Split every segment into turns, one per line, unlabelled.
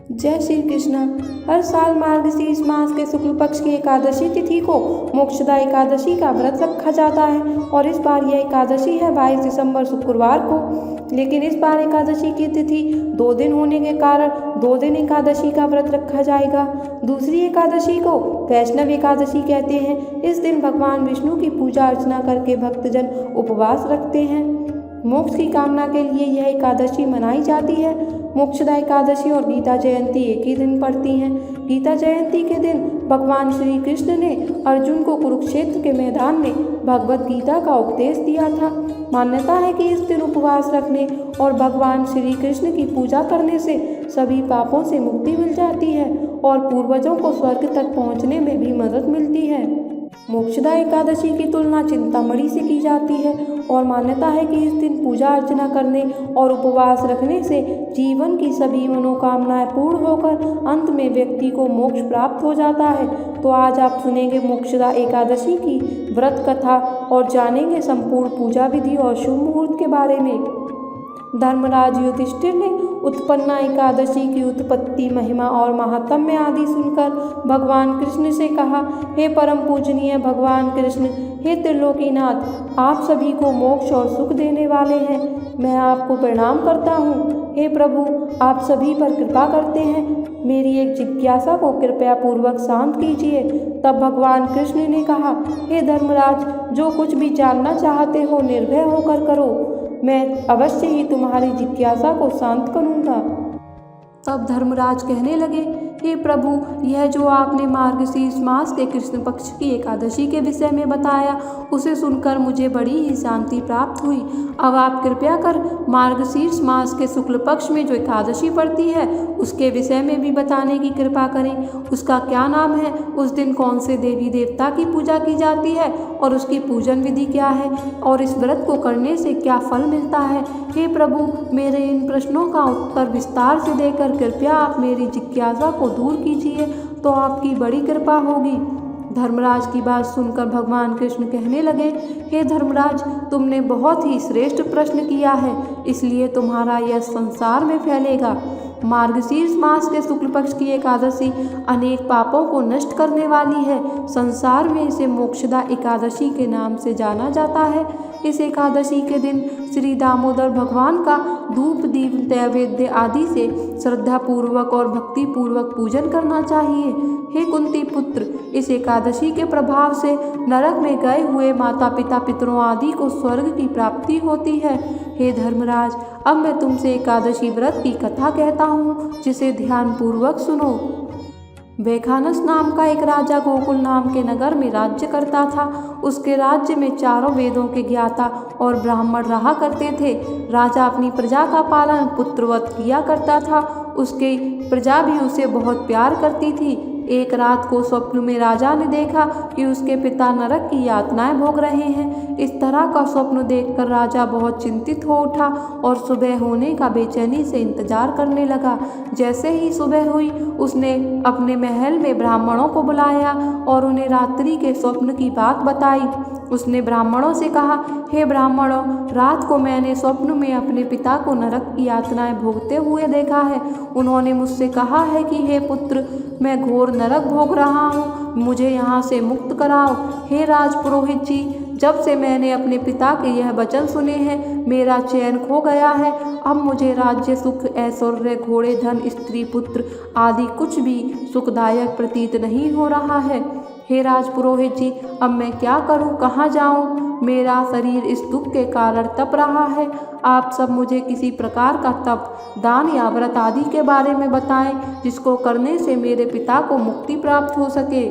जय श्री कृष्ण। हर साल मार्गशीर्ष मास के शुक्ल पक्ष की एकादशी तिथि को मोक्षदा एकादशी का व्रत रखा जाता है और इस बार यह एकादशी है 22 दिसंबर शुक्रवार को। लेकिन इस बार एकादशी की तिथि 2 दिन होने के कारण 2 दिन एकादशी का व्रत रखा जाएगा। दूसरी एकादशी को वैष्णव एकादशी कहते हैं। इस दिन भगवान विष्णु की पूजा अर्चना करके भक्तजन उपवास रखते हैं। मोक्ष की कामना के लिए यह एकादशी मनाई जाती है। मोक्षदा एकादशी और गीता जयंती एक ही दिन पड़ती हैं। गीता जयंती के दिन भगवान श्री कृष्ण ने अर्जुन को कुरुक्षेत्र के मैदान में भगवत गीता का उपदेश दिया था। मान्यता है कि इस दिन उपवास रखने और भगवान श्री कृष्ण की पूजा करने से सभी पापों से मुक्ति मिल जाती है और पूर्वजों को स्वर्ग तक पहुँचने में भी मदद मिलती है। मोक्षदा एकादशी की तुलना चिंतामणि से की जाती है और मान्यता है कि इस दिन पूजा अर्चना करने और उपवास रखने से जीवन की सभी मनोकामनाएं पूर्ण होकर अंत में व्यक्ति को मोक्ष प्राप्त हो जाता है। तो आज आप सुनेंगे मोक्षदा एकादशी की व्रत कथा और जानेंगे संपूर्ण पूजा विधि और शुभ मुहूर्त के बारे में। धर्मराज युधिष्ठिर ने उत्पन्ना एकादशी की उत्पत्ति, महिमा और महात्म्य आदि सुनकर भगवान कृष्ण से कहा, हे परम पूजनीय भगवान कृष्ण, हे त्रिलोकीनाथ, आप सभी को मोक्ष और सुख देने वाले हैं। मैं आपको प्रणाम करता हूँ। हे प्रभु, आप सभी पर कृपा करते हैं। मेरी एक जिज्ञासा को कृपया पूर्वक शांत कीजिए। तब भगवान कृष्ण ने कहा, हे धर्मराज, जो कुछ भी जानना चाहते हो निर्भय होकर करो। मैं अवश्य ही तुम्हारी जिज्ञासा को शांत करूंगा। तब धर्मराज कहने लगे, हे प्रभु, यह जो आपने मार्गशीर्ष मास के कृष्ण पक्ष की एकादशी के विषय में बताया, उसे सुनकर मुझे बड़ी ही शांति प्राप्त हुई। अब आप कृपया कर मार्गशीर्ष मास के शुक्ल पक्ष में जो एकादशी पड़ती है उसके विषय में भी बताने की कृपा करें। उसका क्या नाम है, उस दिन कौन से देवी देवता की पूजा की जाती है और उसकी पूजन विधि क्या है और इस व्रत को करने से क्या फल मिलता है। हे प्रभु, मेरे इन प्रश्नों का उत्तर विस्तार से देकर कृपया आप मेरी जिज्ञासा को दूर कीजिए, तो आपकी बड़ी कृपा होगी। धर्मराज की बात सुनकर भगवान कृष्ण कहने लगे, हे धर्मराज, तुमने बहुत ही श्रेष्ठ प्रश्न किया है, इसलिए तुम्हारा यह संसार में फैलेगा। मार्गशीर्ष मास के शुक्ल पक्ष की एकादशी अनेक पापों को नष्ट करने वाली है। संसार में इसे मोक्षदा एकादशी के नाम से जाना जाता है। इस एकादशी के दिन श्री दामोदर भगवान का धूप दीप नैवेद्य आदि से श्रद्धा पूर्वक और भक्ति पूर्वक पूजन करना चाहिए। हे कुंती पुत्र, इस एकादशी के प्रभाव से नरक में गए हुए माता पिता पितरों आदि को स्वर्ग की प्राप्ति होती है। हे धर्मराज, अब मैं तुमसे एकादशी व्रत की कथा कहता हूँ, जिसे ध्यान पूर्वक सुनो। वैखानस नाम का एक राजा गोकुल नाम के नगर में राज्य करता था। उसके राज्य में चारों वेदों के ज्ञाता और ब्राह्मण रहा करते थे। राजा अपनी प्रजा का पालन पुत्रवत किया करता था। उसकी प्रजा भी उसे बहुत प्यार करती थी। एक रात को स्वप्न में राजा ने देखा कि उसके पिता नरक की यातनाएं भोग रहे हैं। इस तरह का स्वप्न देखकर राजा बहुत चिंतित हो उठा और सुबह होने का बेचैनी से इंतजार करने लगा। जैसे ही सुबह हुई, उसने अपने महल में ब्राह्मणों को बुलाया और उन्हें रात्रि के स्वप्न की बात बताई। उसने ब्राह्मणों से कहा, हे ब्राह्मणों, रात को मैंने स्वप्न में अपने पिता को नरक की यातनाएं भोगते हुए देखा है। उन्होंने मुझसे कहा है कि हे पुत्र, मैं घोर नरक भोग रहा हूँ, मुझे यहाँ से मुक्त कराओ। हे राजपुरोहित जी, जब से मैंने अपने पिता के यह वचन सुने हैं, मेरा चैन खो गया है। अब मुझे राज्य सुख, ऐश्वर्य, घोड़े, धन, स्त्री, पुत्र आदि कुछ भी सुखदायक प्रतीत नहीं हो रहा है। हे राजपुरोहित जी, अब मैं क्या करूं, कहाँ जाऊं? मेरा शरीर इस दुख के कारण तप रहा है। आप सब मुझे किसी प्रकार का तप, दान या व्रत आदि के बारे में बताएं, जिसको करने से मेरे पिता को मुक्ति प्राप्त हो सके।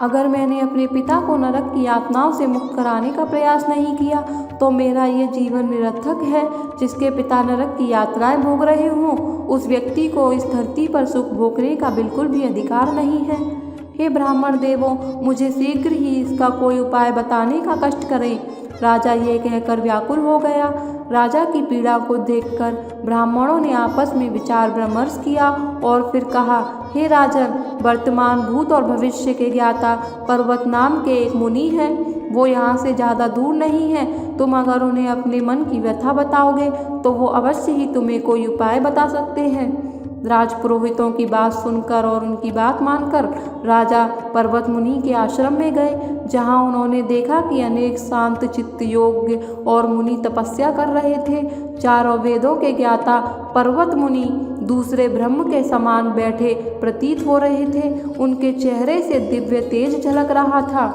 अगर मैंने अपने पिता को नरक की यातनाओं से मुक्त कराने का प्रयास नहीं किया तो मेरा ये जीवन निरर्थक है। जिसके पिता नरक की यातनाएं भोग रहे हों, उस व्यक्ति को इस धरती पर सुख भोगने का बिल्कुल भी अधिकार नहीं है। हे ब्राह्मण देवों, मुझे शीघ्र ही इसका कोई उपाय बताने का कष्ट करें। राजा ये कहकर व्याकुल हो गया। राजा की पीड़ा को देखकर ब्राह्मणों ने आपस में विचार विमर्श किया और फिर कहा, हे राजन, वर्तमान, भूत और भविष्य के ज्ञाता पर्वत नाम के एक मुनि हैं। वो यहाँ से ज़्यादा दूर नहीं है। तुम अगर उन्हें अपने मन की व्यथा बताओगे तो वो अवश्य ही तुम्हें कोई उपाय बता सकते हैं। राजपुरोहितों की बात सुनकर और उनकी बात मानकर राजा पर्वत मुनि के आश्रम में गए, जहाँ उन्होंने देखा कि अनेक शांत चित्त योग्य और मुनि तपस्या कर रहे थे। चारों वेदों के ज्ञाता पर्वत मुनि दूसरे ब्रह्म के समान बैठे प्रतीत हो रहे थे। उनके चेहरे से दिव्य तेज झलक रहा था।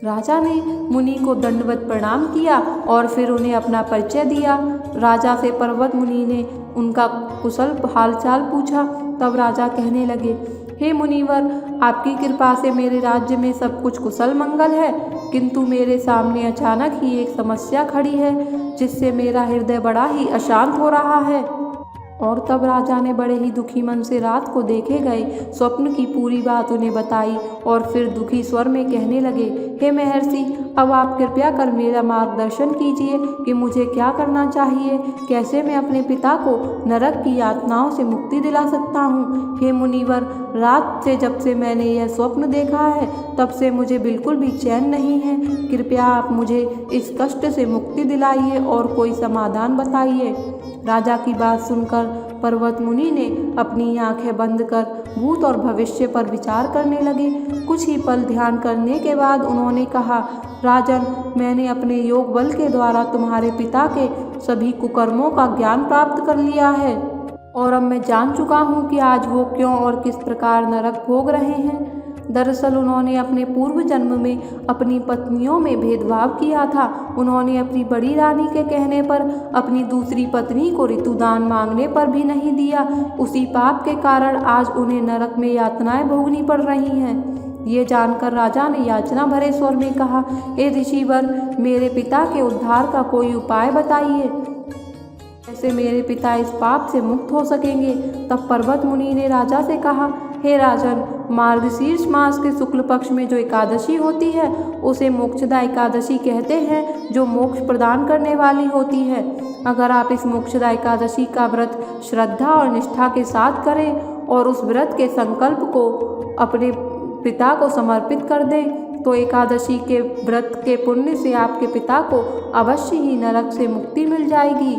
राजा ने मुनि को दंडवत प्रणाम किया और फिर उन्हें अपना परिचय दिया। राजा से पर्वत मुनि ने उनका कुशल हालचाल पूछा। तब राजा कहने लगे, हे मुनिवर, आपकी कृपा से मेरे राज्य में सब कुछ कुशल मंगल है, किंतु मेरे सामने अचानक ही एक समस्या खड़ी है, जिससे मेरा हृदय बड़ा ही अशांत हो रहा है। और तब राजा ने बड़े ही दुखी मन से रात को देखे गए स्वप्न की पूरी बात उन्हें बताई और फिर दुखी स्वर में कहने लगे, हे महर्षि, अब आप कृपया कर मेरा मार्गदर्शन कीजिए कि मुझे क्या करना चाहिए, कैसे मैं अपने पिता को नरक की यातनाओं से मुक्ति दिला सकता हूँ। हे मुनिवर, रात से जब से मैंने यह स्वप्न देखा है तब से मुझे बिल्कुल भी चैन नहीं है। कृपया आप मुझे इस कष्ट से मुक्ति दिलाइए और कोई समाधान बताइए। राजा की बात सुनकर पर्वत मुनि ने अपनी आंखें बंद कर भूत और भविष्य पर विचार करने लगे। कुछ ही पल ध्यान करने के बाद उन्होंने कहा, राजन, मैंने अपने योग बल के द्वारा तुम्हारे पिता के सभी कुकर्मों का ज्ञान प्राप्त कर लिया है और अब मैं जान चुका हूँ कि आज वो क्यों और किस प्रकार नरक भोग रहे हैं। दरअसल उन्होंने अपने पूर्व जन्म में अपनी पत्नियों में भेदभाव किया था। उन्होंने अपनी बड़ी रानी के कहने पर अपनी दूसरी पत्नी को ऋतुदान मांगने पर भी नहीं दिया। उसी पाप के कारण आज उन्हें नरक में यातनाएं भोगनी पड़ रही हैं। ये जानकर राजा ने याचना भरे स्वर में कहा, हे ऋषिवर, मेरे पिता के उद्धार का कोई उपाय बताइए, कैसे मेरे पिता इस पाप से मुक्त हो सकेंगे। तब पर्वत मुनि ने राजा से कहा, हे राजन, मार्गशीर्ष मास के शुक्ल पक्ष में जो एकादशी होती है उसे मोक्षदा एकादशी कहते हैं, जो मोक्ष प्रदान करने वाली होती है। अगर आप इस मोक्षदा एकादशी का व्रत श्रद्धा और निष्ठा के साथ करें और उस व्रत के संकल्प को अपने पिता को समर्पित कर दें तो एकादशी के व्रत के पुण्य से आपके पिता को अवश्य ही नरक से मुक्ति मिल जाएगी।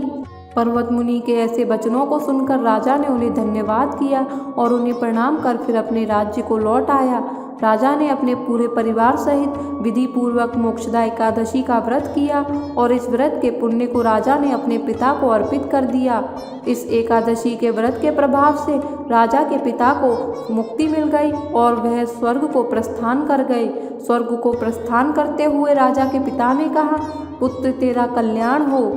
पर्वत मुनि के ऐसे वचनों को सुनकर राजा ने उन्हें धन्यवाद किया और उन्हें प्रणाम कर फिर अपने राज्य को लौट आया। राजा ने अपने पूरे परिवार सहित विधि पूर्वक मोक्षदा एकादशी का व्रत किया और इस व्रत के पुण्य को राजा ने अपने पिता को अर्पित कर दिया। इस एकादशी के व्रत के प्रभाव से राजा के पिता को मुक्ति मिल गई और वह स्वर्ग को प्रस्थान कर गए। स्वर्ग को प्रस्थान करते हुए राजा के पिता ने कहा, पुत्र, तेरा कल्याण हो।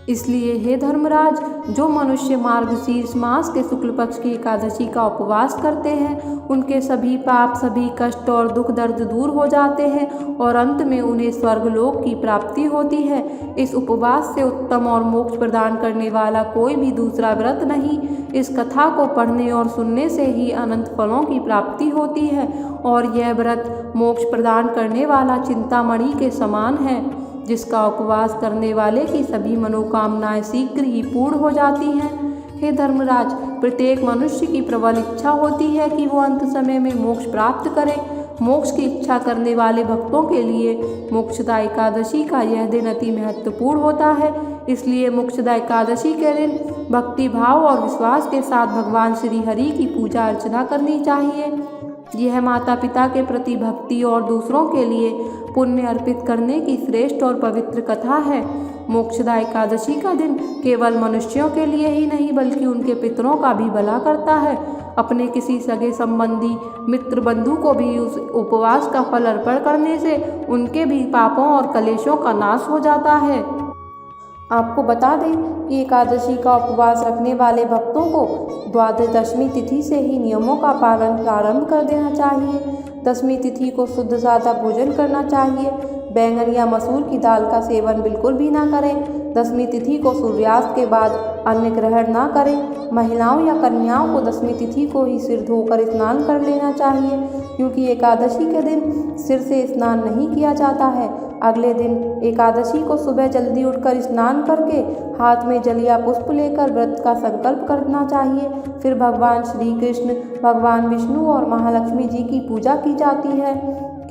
इसलिए हे धर्मराज, जो मनुष्य मार्गशीर्ष मास के शुक्ल पक्ष की एकादशी का उपवास करते हैं उनके सभी पाप, सभी कष्ट और दुख दर्द दूर हो जाते हैं और अंत में उन्हें स्वर्गलोक की प्राप्ति होती है। इस उपवास से उत्तम और मोक्ष प्रदान करने वाला कोई भी दूसरा व्रत नहीं। इस कथा को पढ़ने और सुनने से ही अनंत फलों की प्राप्ति होती है और यह व्रत मोक्ष प्रदान करने वाला चिंतामणि के समान है, जिसका उपवास करने वाले की सभी मनोकामनाएं शीघ्र ही पूर्ण हो जाती हैं। हे धर्मराज, प्रत्येक मनुष्य की प्रबल इच्छा होती है कि वो अंत समय में मोक्ष प्राप्त करे। मोक्ष की इच्छा करने वाले भक्तों के लिए मोक्षदा एकादशी का यह दिन अति महत्वपूर्ण होता है। इसलिए मोक्षदा एकादशी के दिन भक्ति भाव और विश्वास के साथ भगवान श्री हरि की पूजा अर्चना करनी चाहिए। यह माता पिता के प्रति भक्ति और दूसरों के लिए पुण्य अर्पित करने की श्रेष्ठ और पवित्र कथा है। मोक्षदा एकादशी का दिन केवल मनुष्यों के लिए ही नहीं बल्कि उनके पितरों का भी भला करता है। अपने किसी सगे संबंधी, मित्र, बंधु को भी उस उपवास का फल अर्पण करने से उनके भी पापों और कलेशों का नाश हो जाता है। आपको बता दें कि एकादशी का उपवास रखने वाले भक्तों को द्वादशमी तिथि से ही नियमों का पालन प्रारंभ कर देना चाहिए। दशमी तिथि को शुद्ध सादा भोजन करना चाहिए। बैंगन या मसूर की दाल का सेवन बिल्कुल भी ना करें। दशमी तिथि को सूर्यास्त के बाद अन्न ग्रहण ना करें। महिलाओं या कन्याओं को दशमी तिथि को ही सिर धोकर स्नान कर लेना चाहिए, क्योंकि एकादशी के दिन सिर से स्नान नहीं किया जाता है। अगले दिन एकादशी को सुबह जल्दी उठकर स्नान करके हाथ में जल या पुष्प लेकर व्रत का संकल्प करना चाहिए। फिर भगवान श्री कृष्ण, भगवान विष्णु और महालक्ष्मी जी की पूजा की जाती है।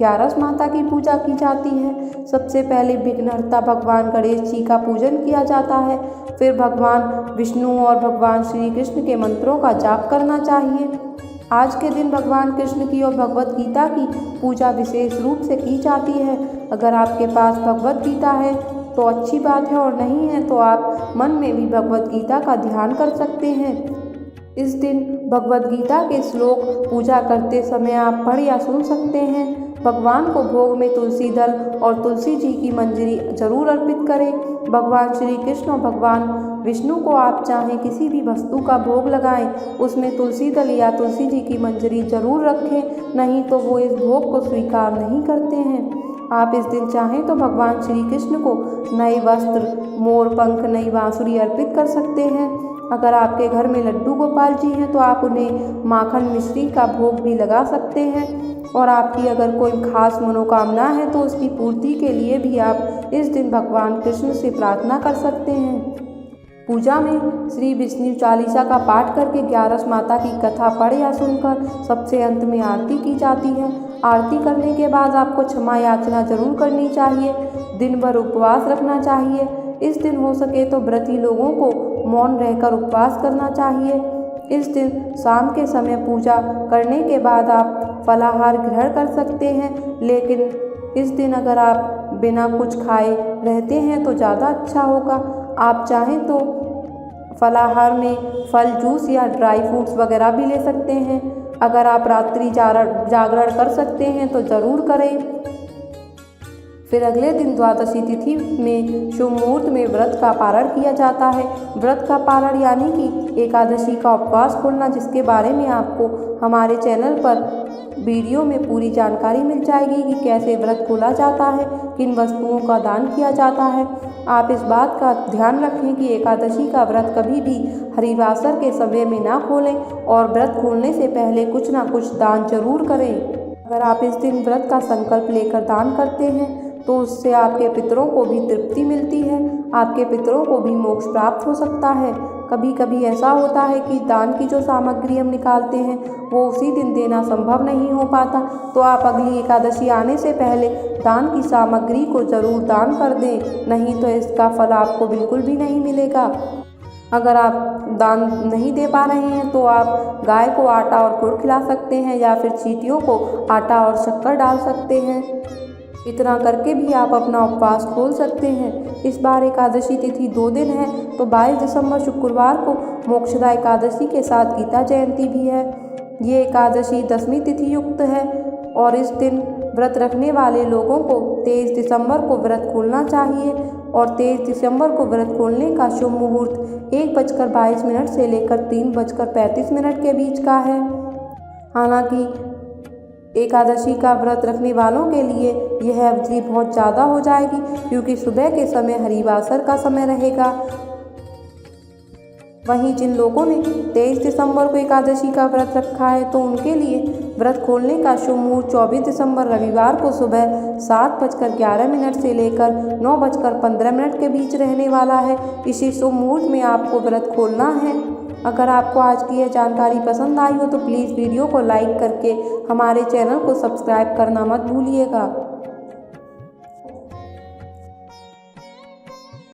ग्यारस माता की पूजा की जाती है। सबसे पहले विघ्नहर्ता भगवान गणेश जी का पूजन किया जाता है। फिर भगवान विष्णु और भगवान श्री कृष्ण के मंत्रों का जाप करना चाहिए। आज के दिन भगवान कृष्ण की और भगवत गीता की पूजा विशेष रूप से की जाती है। अगर आपके पास भगवत गीता है तो अच्छी बात है, और नहीं है तो आप मन में भी भगवत गीता का ध्यान कर सकते हैं। इस दिन भगवत गीता के श्लोक पूजा करते समय आप पढ़ या सुन सकते हैं। भगवान को भोग में तुलसी दल और तुलसी जी की मंजरी जरूर अर्पित करें। भगवान श्री कृष्ण और भगवान विष्णु को आप चाहें किसी भी वस्तु का भोग लगाएं, उसमें तुलसी दल या तुलसी जी की मंजरी जरूर रखें, नहीं तो वो इस भोग को स्वीकार नहीं करते हैं। आप इस दिन चाहें तो भगवान श्री कृष्ण को नए वस्त्र, मोर पंख, नई बांसुरी अर्पित कर सकते हैं। अगर आपके घर में लड्डू गोपाल जी हैं तो आप उन्हें माखन मिश्री का भोग भी लगा सकते हैं। और आपकी अगर कोई खास मनोकामना है तो उसकी पूर्ति के लिए भी आप इस दिन भगवान कृष्ण से प्रार्थना कर सकते हैं। पूजा में श्री विष्णु चालीसा का पाठ करके ग्यारस माता की कथा पढ़ या सुनकर सबसे अंत में आरती की जाती है। आरती करने के बाद आपको क्षमा याचना जरूर करनी चाहिए। दिन भर उपवास रखना चाहिए। इस दिन हो सके तो व्रती लोगों को मौन रहकर उपवास करना चाहिए। इस दिन शाम के समय पूजा करने के बाद आप फलाहार ग्रहण कर सकते हैं, लेकिन इस दिन अगर आप बिना कुछ खाए रहते हैं तो ज़्यादा अच्छा होगा। आप चाहें तो फलाहार में फल, जूस या ड्राई फ्रूट्स वगैरह भी ले सकते हैं। अगर आप रात्रि जागरण कर सकते हैं तो ज़रूर करें। फिर अगले दिन द्वादशी तिथि में शुभ मुहूर्त में व्रत का पारण किया जाता है। व्रत का पारण यानी कि एकादशी का उपवास खोलना, जिसके बारे में आपको हमारे चैनल पर वीडियो में पूरी जानकारी मिल जाएगी कि कैसे व्रत खोला जाता है, किन वस्तुओं का दान किया जाता है। आप इस बात का ध्यान रखें कि एकादशी का व्रत कभी भी हरिवासर के समय में ना खोलें और व्रत खोलने से पहले कुछ ना कुछ दान जरूर करें। अगर आप इस दिन व्रत का संकल्प लेकर दान करते हैं तो उससे आपके पितरों को भी तृप्ति मिलती है, आपके पितरों को भी मोक्ष प्राप्त हो सकता है। कभी कभी ऐसा होता है कि दान की जो सामग्री हम निकालते हैं वो उसी दिन देना संभव नहीं हो पाता, तो आप अगली एकादशी आने से पहले दान की सामग्री को ज़रूर दान कर दें, नहीं तो इसका फल आपको बिल्कुल भी नहीं मिलेगा। अगर आप दान नहीं दे पा रहे हैं तो आप गाय को आटा और गुड़ खिला सकते हैं, या फिर चींटियों को आटा और शक्कर डाल सकते हैं। इतना करके भी आप अपना उपवास खोल सकते हैं। इस बार एकादशी तिथि 2 दिन है, तो 22 दिसंबर शुक्रवार को मोक्षदा एकादशी के साथ गीता जयंती भी है। ये एकादशी 10वीं तिथि युक्त है और इस दिन व्रत रखने वाले लोगों को 23 दिसंबर को व्रत खोलना चाहिए। और 23 दिसंबर को व्रत खोलने का शुभ मुहूर्त 1:22 से लेकर 3:35 के बीच का है। हालांकि एकादशी का व्रत रखने वालों के लिए यह अवधि बहुत ज़्यादा हो जाएगी, क्योंकि सुबह के समय हरिवासर का समय रहेगा। वहीं जिन लोगों ने 23 दिसंबर को एकादशी का व्रत रखा है तो उनके लिए व्रत खोलने का शुभ मुहूर्त 24 दिसंबर रविवार को सुबह 7:11 से लेकर 9:15 के बीच रहने वाला है। इसी शुभ मुहूर्त में आपको व्रत खोलना है। अगर आपको आज की यह जानकारी पसंद आई हो तो प्लीज़ वीडियो को लाइक करके हमारे चैनल को सब्सक्राइब करना मत भूलिएगा।